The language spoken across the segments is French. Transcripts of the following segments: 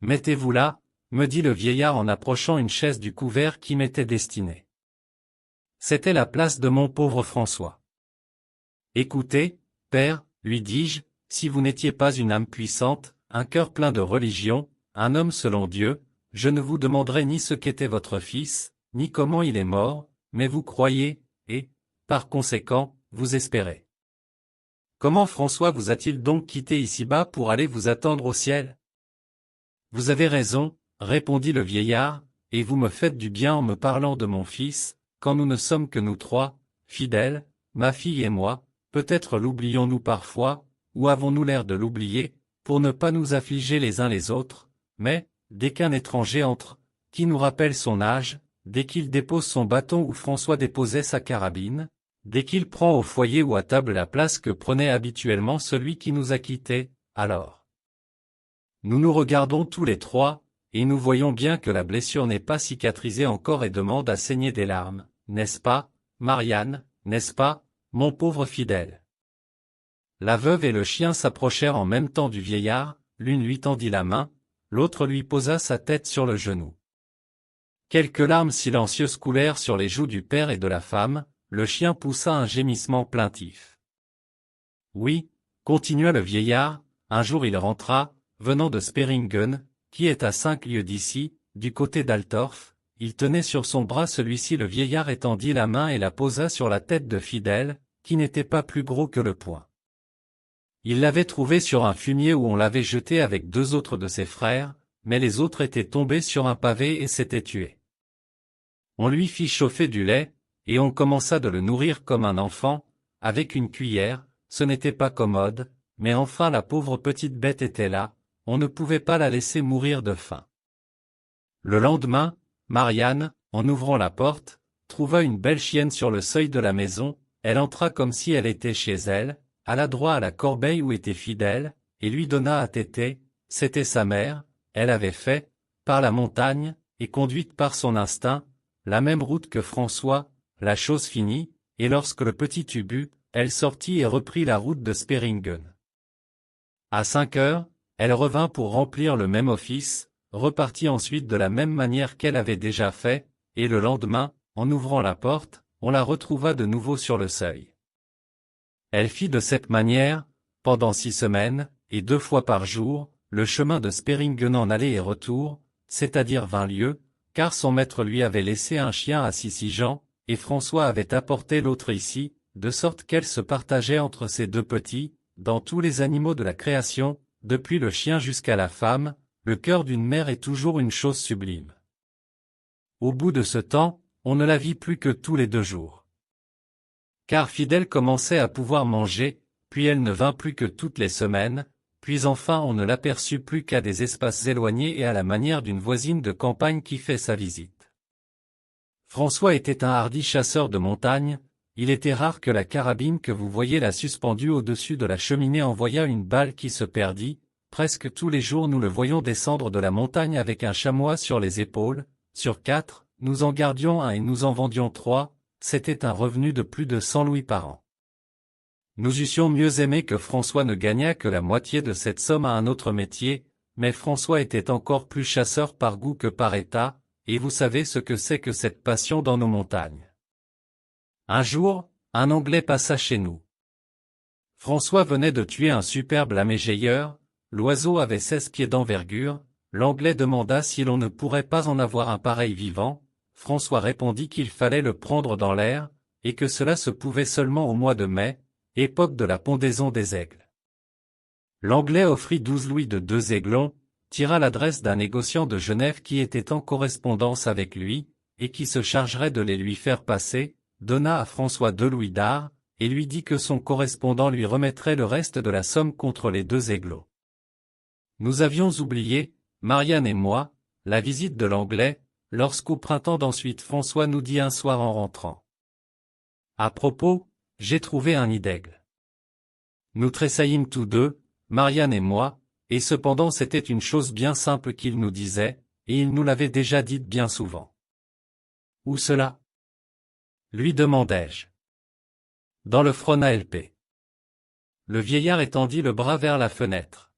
Mettez-vous là, me dit le vieillard en approchant une chaise du couvert qui m'était destinée. C'était la place de mon pauvre François. Écoutez, père, lui dis-je, si vous n'étiez pas une âme puissante, un cœur plein de religion, un homme selon Dieu, je ne vous demanderais ni ce qu'était votre fils, ni comment il est mort, mais vous croyez, et, par conséquent, vous espérez. Comment François vous a-t-il donc quitté ici-bas pour aller vous attendre au ciel? Vous avez raison, répondit le vieillard, et vous me faites du bien en me parlant de mon fils, quand nous ne sommes que nous trois, fidèles, ma fille et moi, peut-être l'oublions-nous parfois, ou avons-nous l'air de l'oublier, pour ne pas nous affliger les uns les autres, mais, dès qu'un étranger entre, qui nous rappelle son âge, dès qu'il dépose son bâton où François déposait sa carabine, dès qu'il prend au foyer ou à table la place que prenait habituellement celui qui nous a quittés, alors nous nous regardons tous les trois, et nous voyons bien que la blessure n'est pas cicatrisée encore et demande à saigner des larmes, n'est-ce pas, Marianne, n'est-ce pas, mon pauvre fidèle? La veuve et le chien s'approchèrent en même temps du vieillard, l'une lui tendit la main, l'autre lui posa sa tête sur le genou. Quelques larmes silencieuses coulèrent sur les joues du père et de la femme, le chien poussa un gémissement plaintif. Oui, continua le vieillard, un jour il rentra, venant de Speringen, qui est à 5 lieues d'ici, du côté d'Altorf, il tenait sur son bras celui-ci. Le vieillard étendit la main et la posa sur la tête de Fidèle, qui n'était pas plus gros que le poing. Il l'avait trouvé sur un fumier où on l'avait jeté avec 2 autres de ses frères, mais les autres étaient tombés sur un pavé et s'étaient tués. On lui fit chauffer du lait, et on commença de le nourrir comme un enfant, avec une cuillère. Ce n'était pas commode, mais enfin la pauvre petite bête était là, on ne pouvait pas la laisser mourir de faim. Le lendemain, Marianne, en ouvrant la porte, trouva une belle chienne sur le seuil de la maison. Elle entra comme si elle était chez elle, alla droit à la corbeille où était Fidèle, et lui donna à téter. C'était sa mère. Elle avait fait, par la montagne, et conduite par son instinct, la même route que François. La chose finie, et lorsque le petit eut bu, elle sortit et reprit la route de Speringen. À 5 heures, elle revint pour remplir le même office, repartit ensuite de la même manière qu'elle avait déjà fait, et le lendemain, en ouvrant la porte, on la retrouva de nouveau sur le seuil. Elle fit de cette manière, pendant 6 semaines, et 2 fois par jour, le chemin de Speringen en aller et retour, c'est-à-dire 20 lieues, car son maître lui avait laissé un chien à Sissigean, et François avait apporté l'autre ici, de sorte qu'elle se partageait entre ces 2 petits. Dans tous les animaux de la création, depuis le chien jusqu'à la femme, le cœur d'une mère est toujours une chose sublime. Au bout de ce temps, on ne la vit plus que tous les 2 jours. Car Fidèle commençait à pouvoir manger, puis elle ne vint plus que toutes les semaines, puis enfin on ne l'aperçut plus qu'à des espaces éloignés et à la manière d'une voisine de campagne qui fait sa visite. François était un hardi chasseur de montagne. Il était rare que la carabine que vous voyez là suspendue au-dessus de la cheminée envoyât une balle qui se perdit. Presque tous les jours nous le voyions descendre de la montagne avec un chamois sur les épaules. Sur 4, nous en gardions un et nous en vendions 3, c'était un revenu de plus de 100 louis par an. Nous eussions mieux aimé que François ne gagnât que la moitié de cette somme à un autre métier, mais François était encore plus chasseur par goût que par état, et vous savez ce que c'est que cette passion dans nos montagnes. Un jour, un Anglais passa chez nous. François venait de tuer un superbe laméjeilleur, l'oiseau avait 16 pieds d'envergure. L'Anglais demanda si l'on ne pourrait pas en avoir un pareil vivant. François répondit qu'il fallait le prendre dans l'air, et que cela se pouvait seulement au mois de mai, époque de la pendaison des aigles. L'Anglais offrit 12 louis de 2 aiglons, tira l'adresse d'un négociant de Genève qui était en correspondance avec lui, et qui se chargerait de les lui faire passer, donna à François 2 louis d'art, et lui dit que son correspondant lui remettrait le reste de la somme contre les 2 aiglots. Nous avions oublié, Marianne et moi, la visite de l'Anglais, lorsqu'au printemps d'ensuite François nous dit un soir en rentrant. À propos, j'ai trouvé un nid d'aigle. Nous tressaillîmes tous deux, Marianne et moi, et cependant c'était une chose bien simple qu'il nous disait, et il nous l'avait déjà dite bien souvent. Où cela? Lui demandai-je. Dans le Frona-LP. Le vieillard étendit le bras vers la fenêtre.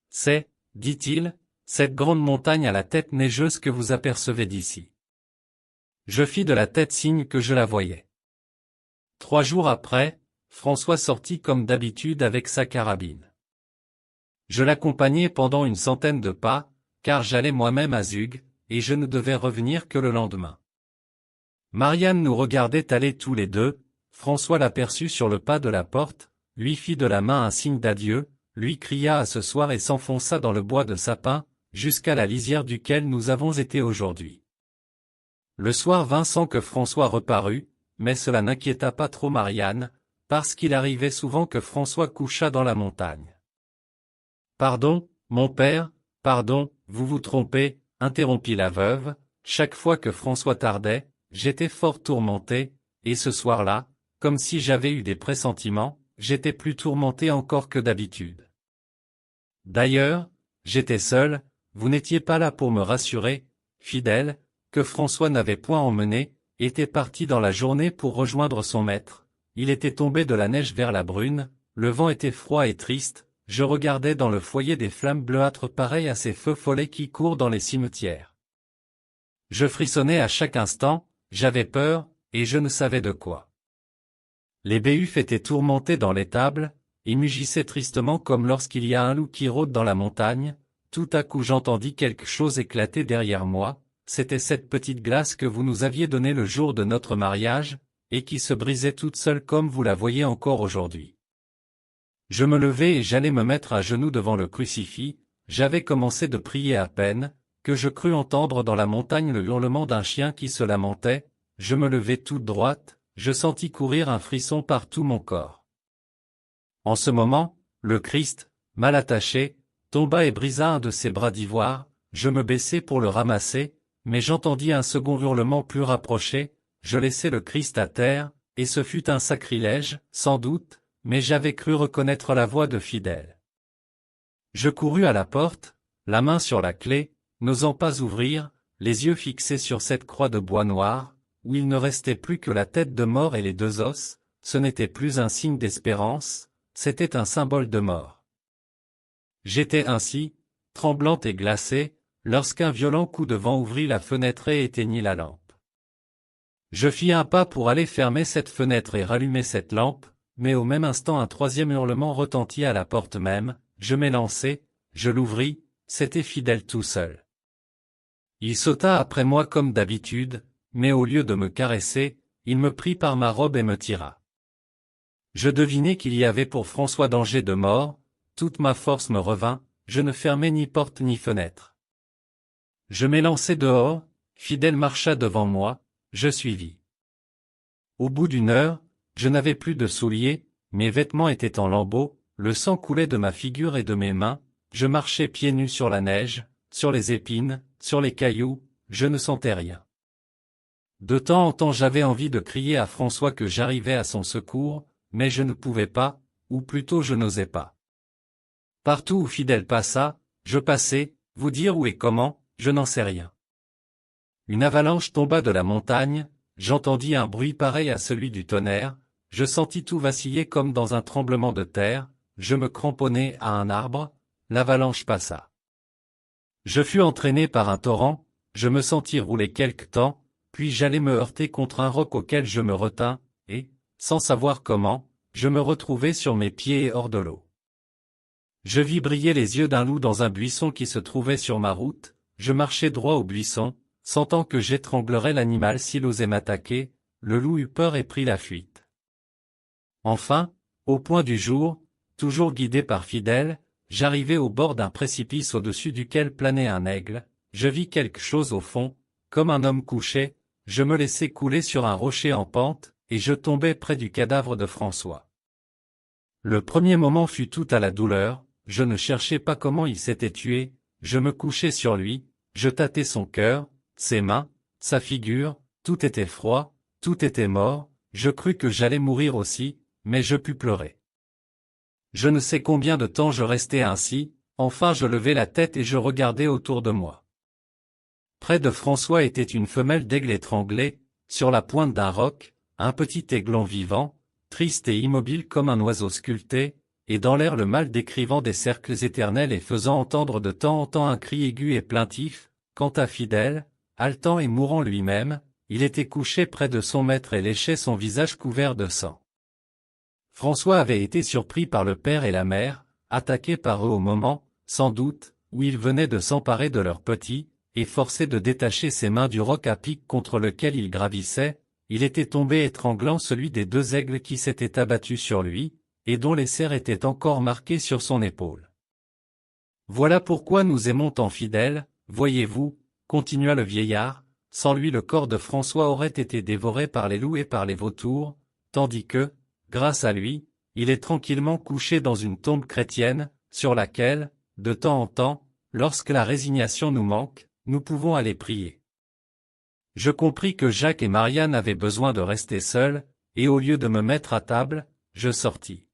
C'est, dit-il, cette grande montagne à la tête neigeuse que vous apercevez d'ici. Je fis de la tête signe que je la voyais. 3 jours après, François sortit comme d'habitude avec sa carabine. Je l'accompagnai pendant une centaine de pas, car j'allais moi-même à Zug, et je ne devais revenir que le lendemain. Marianne nous regardait aller tous les deux, François l'aperçut sur le pas de la porte, lui fit de la main un signe d'adieu, lui cria à se seoir et s'enfonça dans le bois de sapin, jusqu'à la lisière duquel nous avons été aujourd'hui. Le soir vint sans que François reparût, mais cela n'inquiéta pas trop Marianne, parce qu'il arrivait souvent que François couchât dans la montagne. « Pardon, mon père, pardon, vous vous trompez, » interrompit la veuve, chaque fois que François tardait, j'étais fort tourmenté, et ce soir-là, comme si j'avais eu des pressentiments, j'étais plus tourmenté encore que d'habitude. D'ailleurs, j'étais seul, vous n'étiez pas là pour me rassurer, Fidèle, que François n'avait point emmené, était parti dans la journée pour rejoindre son maître, il était tombé de la neige vers la brune, le vent était froid et triste, je regardais dans le foyer des flammes bleuâtres pareilles à ces feux follets qui courent dans les cimetières. Je frissonnais à chaque instant, j'avais peur, et je ne savais de quoi. Les béhuffes étaient tourmentés dans l'étable, et mugissaient tristement comme lorsqu'il y a un loup qui rôde dans la montagne. Tout à coup j'entendis quelque chose éclater derrière moi, c'était cette petite glace que vous nous aviez donnée le jour de notre mariage, et qui se brisait toute seule comme vous la voyez encore aujourd'hui. Je me levai et j'allais me mettre à genoux devant le crucifix, j'avais commencé de prier à peine, que je crus entendre dans la montagne le hurlement d'un chien qui se lamentait, je me levai toute droite, je sentis courir un frisson par tout mon corps. En ce moment, le Christ, mal attaché, tomba et brisa un de ses bras d'ivoire, je me baissai pour le ramasser, mais j'entendis un second hurlement plus rapproché, je laissai le Christ à terre, et ce fut un sacrilège, sans doute, mais j'avais cru reconnaître la voix de Fidèle. Je courus à la porte, la main sur la clé, n'osant pas ouvrir, les yeux fixés sur cette croix de bois noir, où il ne restait plus que la tête de mort et les 2 os, ce n'était plus un signe d'espérance, c'était un symbole de mort. J'étais ainsi, tremblante et glacée, lorsqu'un violent coup de vent ouvrit la fenêtre et éteignit la lampe. Je fis un pas pour aller fermer cette fenêtre et rallumer cette lampe, mais au même instant un 3e hurlement retentit à la porte même, je m'élançai, je l'ouvris, c'était Fidèle tout seul. Il sauta après moi comme d'habitude, mais au lieu de me caresser, il me prit par ma robe et me tira. Je devinai qu'il y avait pour François danger de mort, toute ma force me revint, je ne fermai ni porte ni fenêtre. Je m'élançai dehors, Fidèle marcha devant moi, je suivis. Au bout d'1 heure, je n'avais plus de souliers, mes vêtements étaient en lambeaux, le sang coulait de ma figure et de mes mains, je marchais pieds nus sur la neige, sur les épines, sur les cailloux, je ne sentais rien. De temps en temps j'avais envie de crier à François que j'arrivais à son secours, mais je ne pouvais pas, ou plutôt je n'osais pas. Partout où Fidèle passa, je passais, vous dire où et comment, je n'en sais rien. Une avalanche tomba de la montagne, j'entendis un bruit pareil à celui du tonnerre, je sentis tout vaciller comme dans un tremblement de terre, je me cramponnai à un arbre, l'avalanche passa. Je fus entraîné par un torrent, je me sentis rouler quelque temps, puis j'allais me heurter contre un roc auquel je me retins, et, sans savoir comment, je me retrouvai sur mes pieds et hors de l'eau. Je vis briller les yeux d'un loup dans un buisson qui se trouvait sur ma route, je marchai droit au buisson, sentant que j'étranglerais l'animal s'il osait m'attaquer, le loup eut peur et prit la fuite. Enfin, au point du jour, toujours guidé par Fidèle, j'arrivai au bord d'un précipice au-dessus duquel planait un aigle, je vis quelque chose au fond, comme un homme couché, je me laissai couler sur un rocher en pente, et je tombai près du cadavre de François. Le premier moment fut tout à la douleur, je ne cherchais pas comment il s'était tué, je me couchai sur lui, je tâtai son cœur, ses mains, sa figure, tout était froid, tout était mort, je crus que j'allais mourir aussi, mais je pus pleurer. Je ne sais combien de temps je restai ainsi, enfin je levai la tête et je regardai autour de moi. Près de François était une femelle d'aigle étranglée, sur la pointe d'un roc, un petit aiglon vivant, triste et immobile comme un oiseau sculpté, et dans l'air le mal décrivant des cercles éternels et faisant entendre de temps en temps un cri aigu et plaintif. Quant à Fidèle, haletant et mourant lui-même, il était couché près de son maître et léchait son visage couvert de sang. François avait été surpris par le père et la mère, attaqués par eux au moment, sans doute, où il venait de s'emparer de leur petit, et forcé de détacher ses mains du roc à pic contre lequel il gravissait, il était tombé étranglant celui des deux aigles qui s'étaient abattus sur lui, et dont les serres étaient encore marquées sur son épaule. Voilà pourquoi nous aimons tant Fidèle, voyez-vous, continua le vieillard, sans lui le corps de François aurait été dévoré par les loups et par les vautours, tandis que, grâce à lui, il est tranquillement couché dans une tombe chrétienne, sur laquelle, de temps en temps, lorsque la résignation nous manque, nous pouvons aller prier. Je compris que Jacques et Marianne avaient besoin de rester seuls, et au lieu de me mettre à table, je sortis.